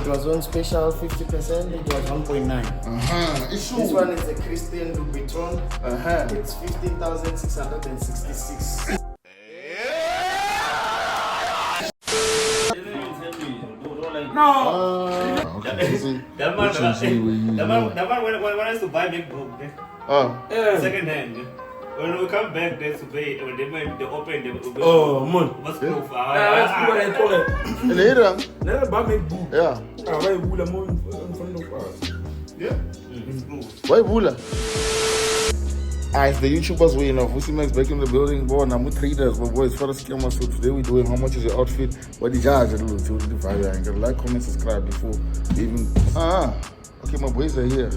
It was on special 50%. It was 1.9. This one is a Christian Louboutin. It's 15,666. No. That man wants to buy MacBook. Second hand. When we come back there to pay, when they open the man. what's proof? That's what I told him. Later. Never buy MacBook. Yeah. Why would I move in front of us? Yeah. It's proof. Why Bula? It's the YouTubers way enough. Vussy Max back in the building. Boy, I'm with traders, but boys, for the scammer. So today we're doing how much is your outfit? What the charge? To the fire and like, comment, subscribe before we even. Okay, my boys are here.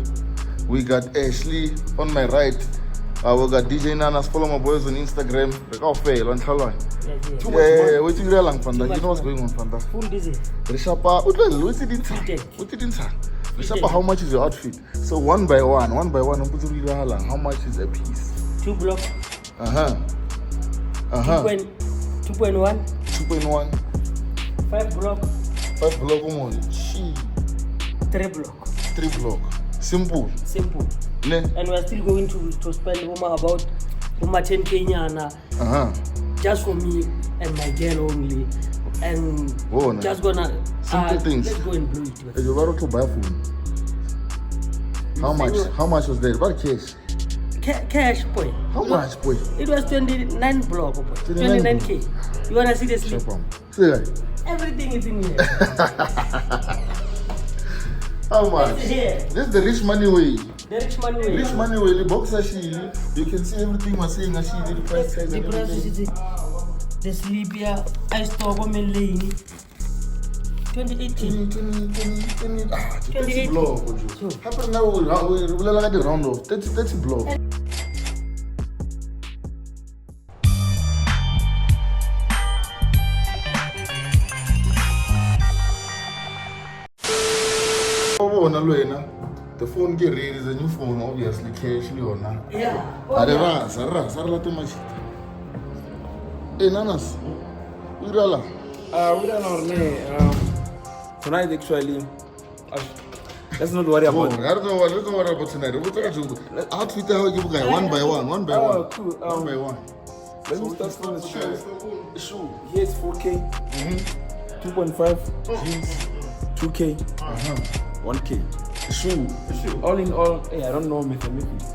We got Ashley on my right. We got DJ Nanas. Follow my boys on Instagram. Like, oh, fail on Talon. Yeah, what's you real long, Fanda? You know what's going on, Fanda? Full busy. Rishapa, what's it in time? What's it in time? Rishapa, how much is your outfit? So one by one, how much is a piece? 2 block. 2.1. 2.1. 5 block. 5 block, 3 block. 3 block. Simple. Ne? And we're still going to spend about 10K just for me and my girl only. And just gonna simple things. Let's go and blow it. You're about to buy food. How much was that? What cash? Cash, boy. How much, boy? It was 29 block, boy. 29K. You wanna see the slip? Everything is in here. How much? This is the rich money way. The rich money way. Rich money way. The box Ashili. You can see everything we're saying Ashili. The price tag and everything. The sleep here. I store on my lane. 2018. 30 block. Happen now. We'll like the round of 30 block. The phone get ready is a new phone, obviously, cash or not. Yeah. Too much. Hey, Nanas, we don't tonight, actually. Let's not worry about it. I don't know what about tonight. We're going to do outfit one by one. Cool. One by one. Let me start from the shoe. Here it's 4K. 2.5 jeans. 2K. 1K. Shoe. All in all, hey, I don't know mathematics.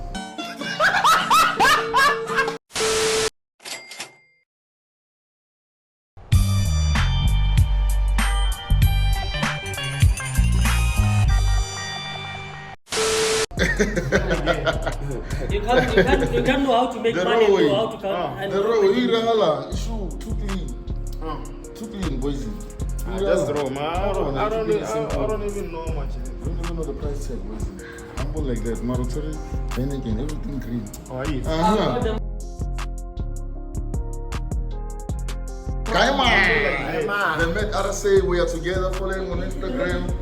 You can't know how to make money and know how to count. The row, shoe, too clean, boys. That's wrong, man. I don't even know much. You don't even know the price tag, boys. Humble like that, Marotari, Heineken, everything green. Oh, yes. Kaima! They met RSA, we are together following on Instagram.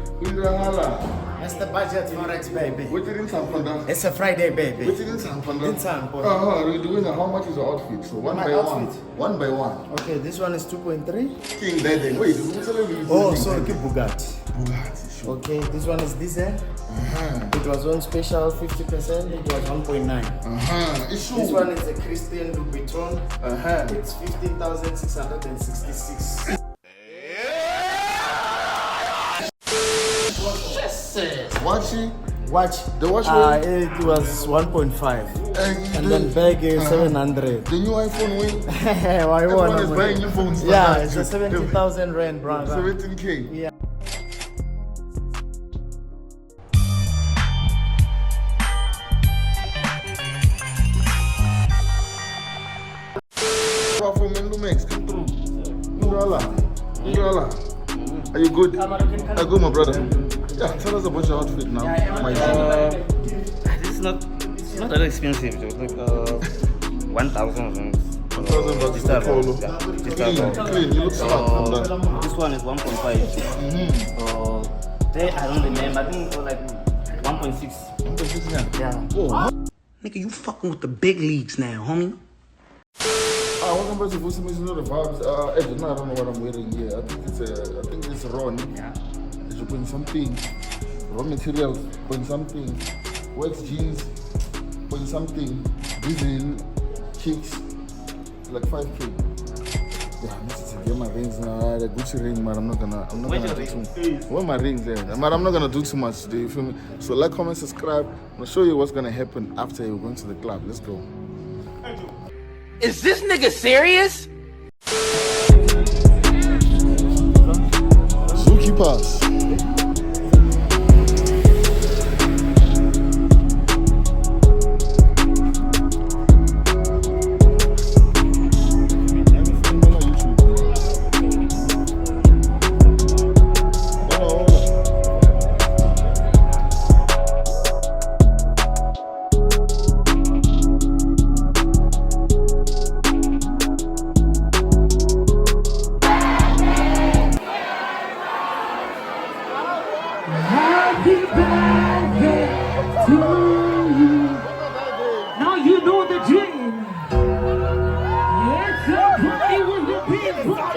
That's the budget FOREX, baby. What did in Sanfanda? It's a Friday, baby. What did in Sanfanda? In Sanfanda. We're doing how much is your outfit? So one by one. Okay, this one is 2.3. King Daddy. Wait, so Bugatti. Sure. Okay, this one is diesel. It was on special 50%. It was 1.9. This one is a Christian Louboutin. It's 15,666. Watch. The watch it was 1.5. And then bag is 700. The new iPhone wing. Everyone is buying new phones. Yeah, it's a 70,000 rand, bro. 17K. Yeah. From Max, come through. Are you good? I'm good, my brother. Yeah, tell us about your outfit now. This is not that expensive. It was like 1,000. 1,000 bucks for polo. Clean. You look smart. This one is 1.5. I don't remember. I think it was like 1.6. 1.6 now? Yeah. Oh. Nigga, you fucking with the big leagues now, homie. Welcome back to Vussy. You know the vibes. I don't know what I'm wearing here. I think it's Ron. Yeah. It's point something. Raw materials, point something. Wax jeans, point something. Diesel, kicks, like 5K. Yeah, I need to get my rings now. The Gucci ring, man. I'm not gonna do too much. Where my rings there? Man, I'm not gonna do too much today. You feel me? So like, comment, subscribe. I'm gonna show you what's gonna happen after you're going to the club. Let's go. Is this nigga serious? Zookeepers. Happy birthday to you. Now you know the dream. It's a party with the big boss.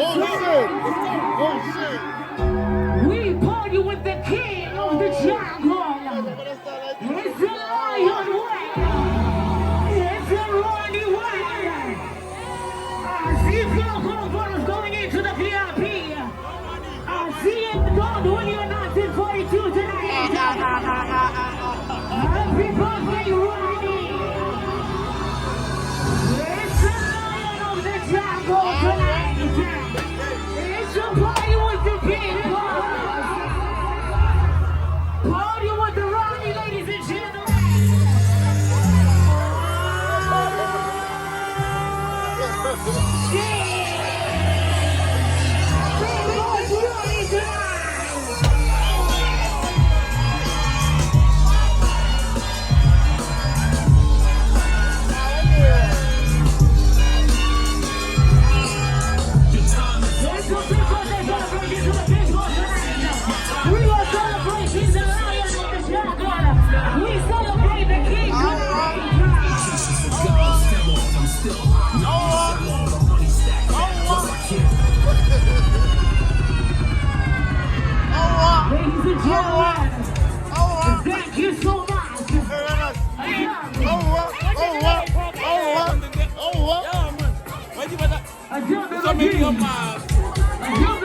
We party with the king of the jungle. It's a lion way. It's a Ronnie way. I see Phil Collins going into the VIP. I see it God when you're not in 42 tonight. Happy birthday, Ronnie. It's the lion of the jungle tonight. It's a party with the big boss. Party with the Ronnie, ladies and gentlemen. Big boss Ronnie tonight. Ladies and gentlemen, thank you so much. I